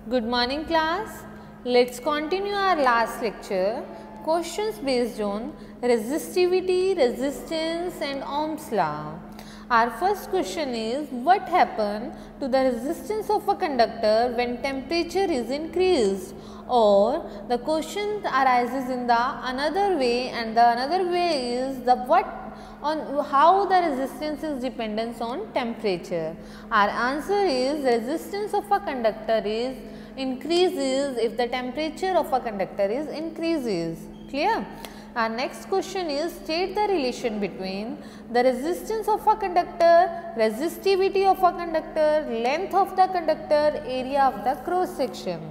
Good morning class. Let's continue our last lecture. Questions based on resistivity, resistance and Ohm's law. Our first question is, what happens to the resistance of a conductor when temperature is increased? Or the question arises in the another way, and the another way is the on how the resistance is dependent on temperature. Our answer is resistance of a conductor is increases if the temperature of a conductor is increases. Clear? Our next question is, state the relation between the resistance of a conductor, resistivity of a conductor, length of the conductor, area of the cross section.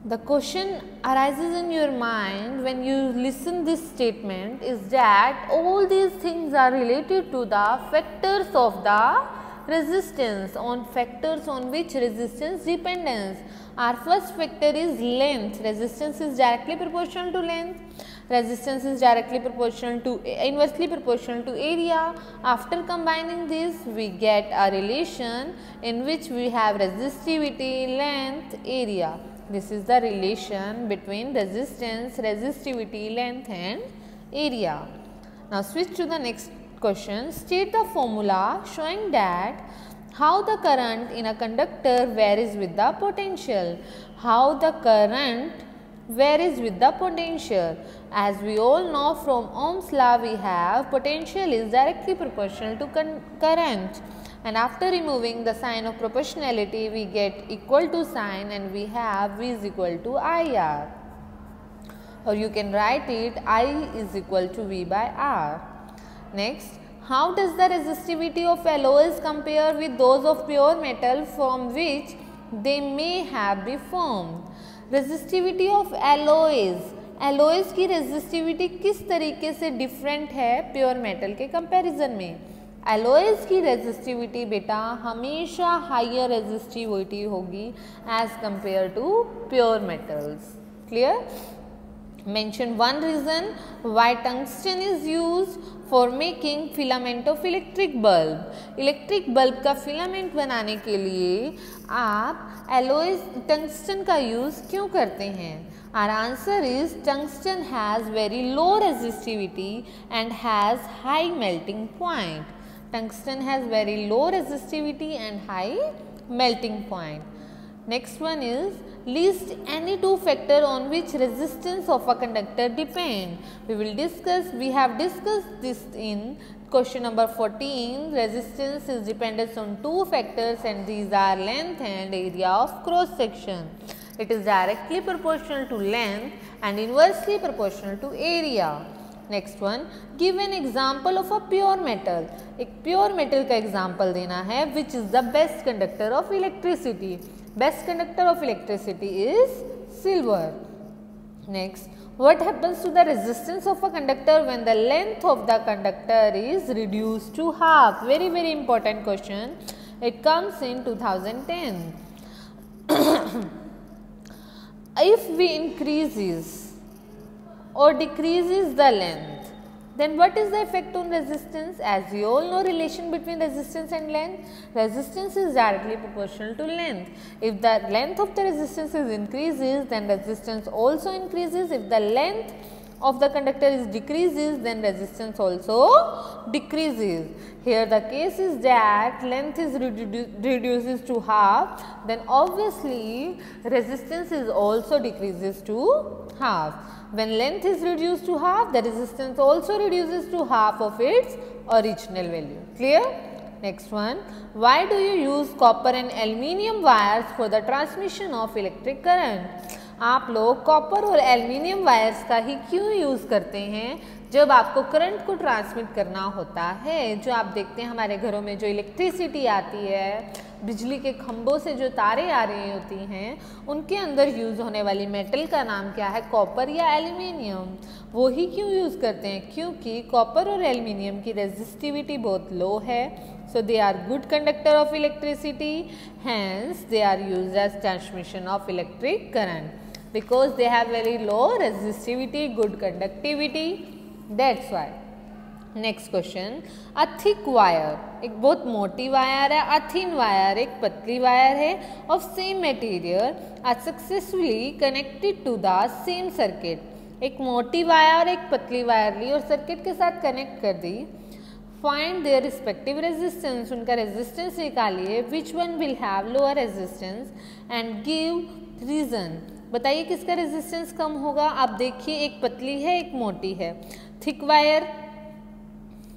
The question arises in your mind when you listen this statement is that all these things are related to the factors of the resistance, on factors on which resistance depends. Our first factor is length. Resistance is directly proportional to length. Resistance is directly proportional to inversely proportional to area. After combining this, we get a relation in which we have resistivity, length, area. This is the relation between resistance, resistivity, length and area. Now switch to the next question. State the formula showing that how the current in a conductor varies with the potential. How the current varies with the potential. As we all know from Ohm's law, we have potential is directly proportional to current. And after removing the sign of proportionality, we get equal to sign and we have V is equal to IR. Or you can write it I is equal to V by R. Next, how does the resistivity of alloys compare with those of pure metal from which they may have been formed? Resistivity of alloys की resistivity किस तरीके से different है pure metal के comparison में? एलोइज की resistivity बेटा हमेशा हायर रेजिस्टिविटी होगी as compared to pure metals. Clear? Mention one reason why tungsten is used for making filament of electric bulb. Electric bulb का फिलामेंट बनाने के लिए आप एलोइज टंगस्टन का यूज क्यों करते हैं? Our answer is tungsten has very low resistivity and has high melting point. Tungsten has very low resistivity and high melting point. Next one is, list any two factor on which resistance of a conductor depend. We have discussed this in question number 14. Resistance is dependent on two factors and these are length and area of cross section. It is directly proportional to length and inversely proportional to area. Next one, give an example of a pure metal. एक pure metal का example देना है which is the best conductor of electricity. Best conductor of electricity is silver. Next, what happens to the resistance of a conductor when the length of the conductor is reduced to half? Very important question. It comes in 2010. If we increases or decreases the length, then what is the effect on resistance? As we all know relation between resistance and length, resistance is directly proportional to length. If the length of the resistance is increases, then resistance also increases. If the length of the conductor is decreases, then resistance also decreases. Here the case is that length is reduces to half, then obviously resistance is also decreases to half. When length is reduced to half, the resistance also reduces to half of its original value. Clear? Next one, why do you use copper and aluminium wires for the transmission of electric current? आप लोग copper और aluminium wires का ही क्यों use करते हैं जब आपको current को ट्रांसमिट करना होता है? जो आप देखते हैं हमारे घरों में जो इलेक्ट्रिसिटी आती है, बिजली के खंभों से जो तारें आ रही होती हैं, उनके अंदर यूज़ होने वाली मेटल का नाम क्या है? कॉपर या एल्युमिनियम. वो ही क्यों यूज़ करते हैं? क्योंकि कॉपर और एल्युमिनियम की रेजिस्टिविटी बहुत लो है. So they are good conductor of electricity, hence they are used as transmission of electric current. Because they have very low resistivity, good conductivity, that's why. Next question, a thick wire, एक बहुत मोटी wire है, a thin wire एक पतली wire है, of same material are successfully connected to the same circuit. एक मोटी wire और एक पतली वायर ली और सर्किट के साथ कनेक्ट कर दी। फाइंड देयर रिस्पेक्टिव रेजिस्टेंस, उनका रेजिस्टेंस निकालिए। Which one will have lower resistance and give reason. बताइए किसका रेजिस्टेंस कम होगा। आप देखिए एक पतली है एक मोटी है, थिक वायर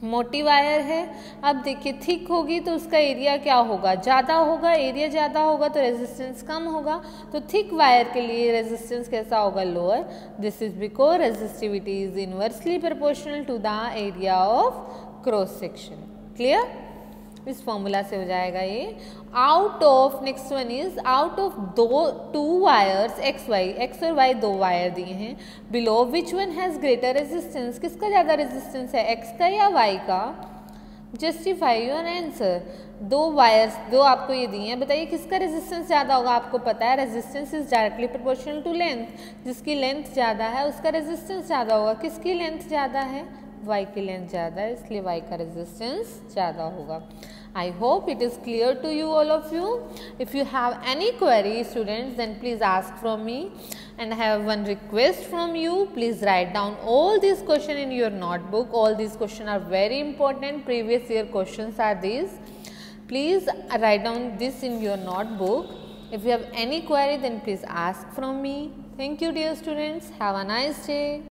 मोटी वायर है। अब देखिए थिक होगी तो उसका एरिया क्या होगा, ज़्यादा होगा, एरिया ज़्यादा होगा तो रेजिस्टेंस कम होगा। तो थिक वायर के लिए रेजिस्टेंस कैसा होगा, lower. This is because resistivity is inversely proportional to the area of cross section. Clear, इस फॉर्मूला से हो जाएगा ये। Out of, next one is out of two wires X और वाई दो वायर दिए हैं। Below which one has greater resistance, किसका ज़्यादा रेजिस्टेंस है, एक्स का या वाई का। Justify your answer. दो वायर्स दो आपको ये दिए हैं, बताइए किसका रेजिस्टेंस ज़्यादा होगा। आपको पता है resistance is directly proportional to length, जिसकी लेंथ ज़्यादा है उसका रेजिस्टेंस ज़्यादा होगा। किसकी लेंथ ज़्यादा है, वाई की लेंथ ज़्यादा है, इसलिए वाई का रेजिस्टेंस ज़्यादा होगा। I hope it is clear to you all of you. If you have any query students, then please ask from me, and I have one request from you. Please write down all these questions in your notebook. All these questions are very important, previous year questions are these. Please write down this in your notebook. If you have any query, then please ask from me. Thank you dear students, have a nice day.